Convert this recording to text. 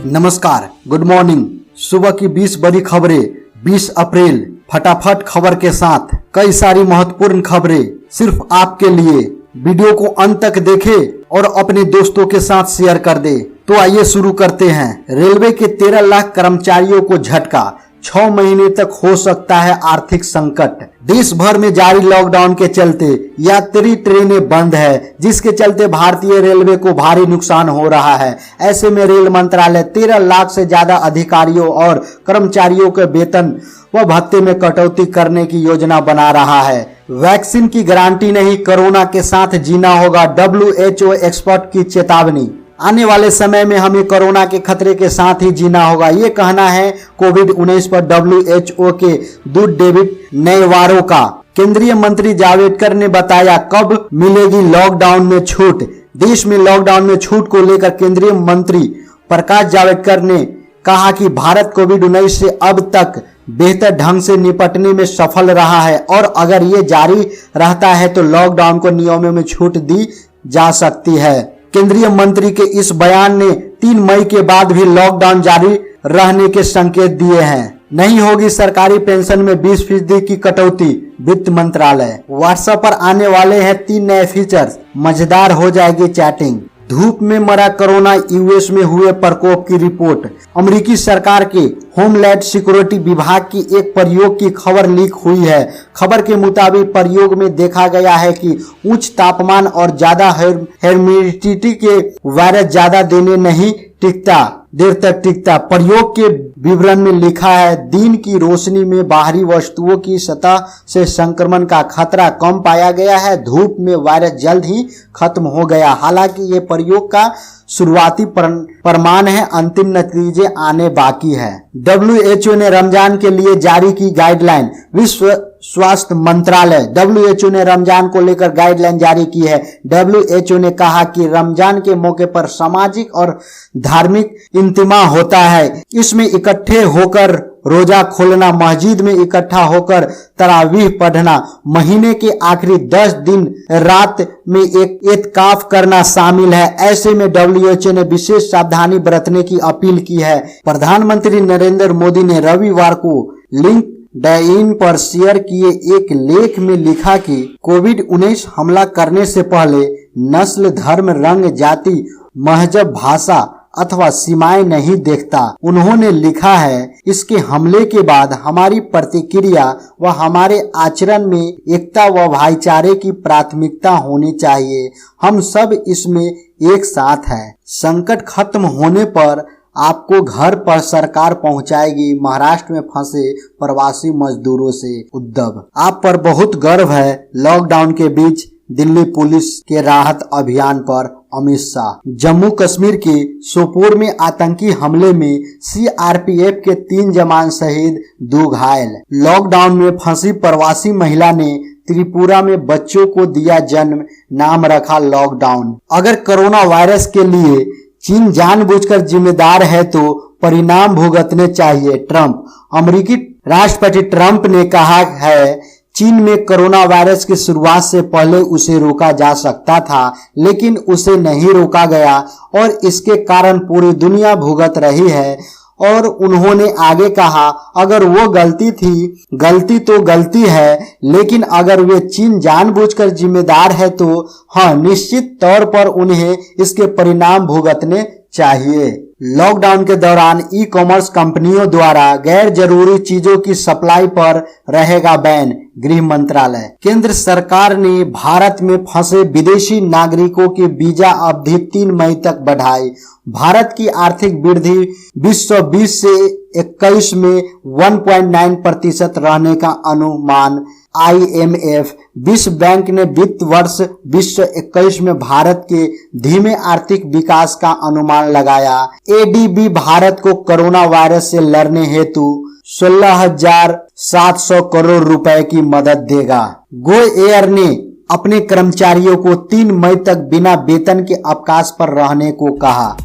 नमस्कार, good morning. सुबह की 20 बड़ी खबरें 20 अप्रैल। फटाफट खबर के साथ कई सारी महत्वपूर्ण खबरें सिर्फ आपके लिए। वीडियो को अंत तक देखें और अपने दोस्तों के साथ शेयर कर दे। तो आइए शुरू करते हैं। रेलवे के 13 लाख कर्मचारियों को झटका, 6 महीने तक हो सकता है आर्थिक संकट। देश भर में जारी लॉकडाउन के चलते यात्री ट्रेनें बंद है, जिसके चलते भारतीय रेलवे को भारी नुकसान हो रहा है। ऐसे में रेल मंत्रालय 13 लाख से ज्यादा अधिकारियों और कर्मचारियों के वेतन व भत्ते में कटौती करने की योजना बना रहा है। वैक्सीन की गारंटी नहीं, कोरोना के साथ जीना होगा, WHO एक्सपर्ट की चेतावनी। आने वाले समय में हमें कोरोना के खतरे के साथ ही जीना होगा, ये कहना है कोविड-19 पर WHO के दूत डेविड नयवारो का। केंद्रीय मंत्री जावड़ेकर ने बताया कब मिलेगी लॉकडाउन में छूट। देश में लॉकडाउन में छूट को लेकर केंद्रीय मंत्री प्रकाश जावड़ेकर ने कहा कि भारत कोविड-19 से अब तक बेहतर ढंग से निपटने में सफल रहा है और अगर ये जारी रहता है तो लॉकडाउन को नियमों में छूट दी जा सकती है। केंद्रीय मंत्री के इस बयान ने 3 मई के बाद भी लॉकडाउन जारी रहने के संकेत दिए हैं। नहीं होगी सरकारी पेंशन में 20% की कटौती, वित्त मंत्रालय। व्हाट्सएप पर आने वाले हैं 3 नए फीचर्स, मजेदार हो जाएगी चैटिंग। धूप में मरा कोरोना, यूएस में हुए प्रकोप की रिपोर्ट। अमेरिकी सरकार के होमलैंड सिक्योरिटी विभाग की एक प्रयोग की खबर लीक हुई है। खबर के मुताबिक प्रयोग में देखा गया है कि उच्च तापमान और ज्यादा ह्यूमिडिटी के वायरस ज्यादा देर तक टिकता। प्रयोग के विवरण में लिखा है, दिन की रोशनी में बाहरी वस्तुओं की सतह से संक्रमण का खतरा कम पाया गया है। धूप में वायरस जल्द ही खत्म हो गया। हालांकि ये प्रयोग का शुरुआती प्रमाण है, अंतिम नतीजे आने बाकी है। WHO ने रमजान के लिए जारी की गाइडलाइन। विश्व स्वास्थ्य मंत्रालय WHO ने रमजान को लेकर गाइडलाइन जारी की है। WHO ने कहा कि रमजान के मौके पर सामाजिक और धार्मिक इज्तिमा होता है। इसमें इकट्ठे होकर रोजा खोलना, मस्जिद में इकट्ठा होकर तरावीह पढ़ना, महीने के आखिरी 10 दिन रात में एक एतकाफ करना शामिल है। ऐसे में WHO ने विशेष सावधानी बरतने की अपील की है। प्रधानमंत्री नरेंद्र मोदी ने रविवार को लिंक्डइन पर शेयर किए एक लेख में लिखा कि कोविड-19 हमला करने से पहले नस्ल, धर्म, रंग, जाति, मजहब, भाषा अथवा सीमाएं नहीं देखता। उन्होंने लिखा है, इसके हमले के बाद हमारी प्रतिक्रिया व हमारे आचरण में एकता व भाईचारे की प्राथमिकता होनी चाहिए। हम सब इसमें एक साथ हैं। संकट खत्म होने पर आपको घर पर सरकार पहुंचाएगी। महाराष्ट्र में फंसे प्रवासी मजदूरों से उद्धव। आप पर बहुत गर्व है। लॉकडाउन के बीच दिल्ली पुलिस के राहत अभियान पर अमित शाह। जम्मू कश्मीर के सोपोर में आतंकी हमले में CRPF के 3 जवान शहीद, 2 घायल। लॉकडाउन में फंसी प्रवासी महिला ने त्रिपुरा में बच्चों को दिया जन्म, नाम रखा लॉकडाउन। अगर कोरोना वायरस के लिए चीन जानबूझकर जिम्मेदार है तो परिणाम भुगतने चाहिए, ट्रंप। अमेरिकी राष्ट्रपति ट्रंप ने कहा है, चीन में कोरोना वायरस की शुरुआत से पहले उसे रोका जा सकता था, लेकिन उसे नहीं रोका गया और इसके कारण पूरी दुनिया भुगत रही है। और उन्होंने आगे कहा, अगर वो गलती थी, गलती तो गलती है, लेकिन अगर वे चीन जानबूझकर जिम्मेदार है तो हाँ, निश्चित तौर पर उन्हें इसके परिणाम भुगतने चाहिए। लॉकडाउन के दौरान ई-कॉमर्स कंपनियों द्वारा गैर जरूरी चीजों की सप्लाई पर रहेगा बैन, गृह मंत्रालय। केंद्र सरकार ने भारत में फंसे विदेशी नागरिकों की वीजा अवधि 3 मई तक बढ़ाई। भारत की आर्थिक वृद्धि 2020 से 21 में 1.9% रहने का अनुमान। IMF, विश्व बैंक ने वित्त वर्ष 2021 में भारत के धीमे आर्थिक विकास का अनुमान लगाया। ADB भारत को कोरोना वायरस से लड़ने हेतु 16,700 करोड़ रुपए की मदद देगा। गो एयर ने अपने कर्मचारियों को 3 मई तक बिना वेतन के अवकाश पर रहने को कहा।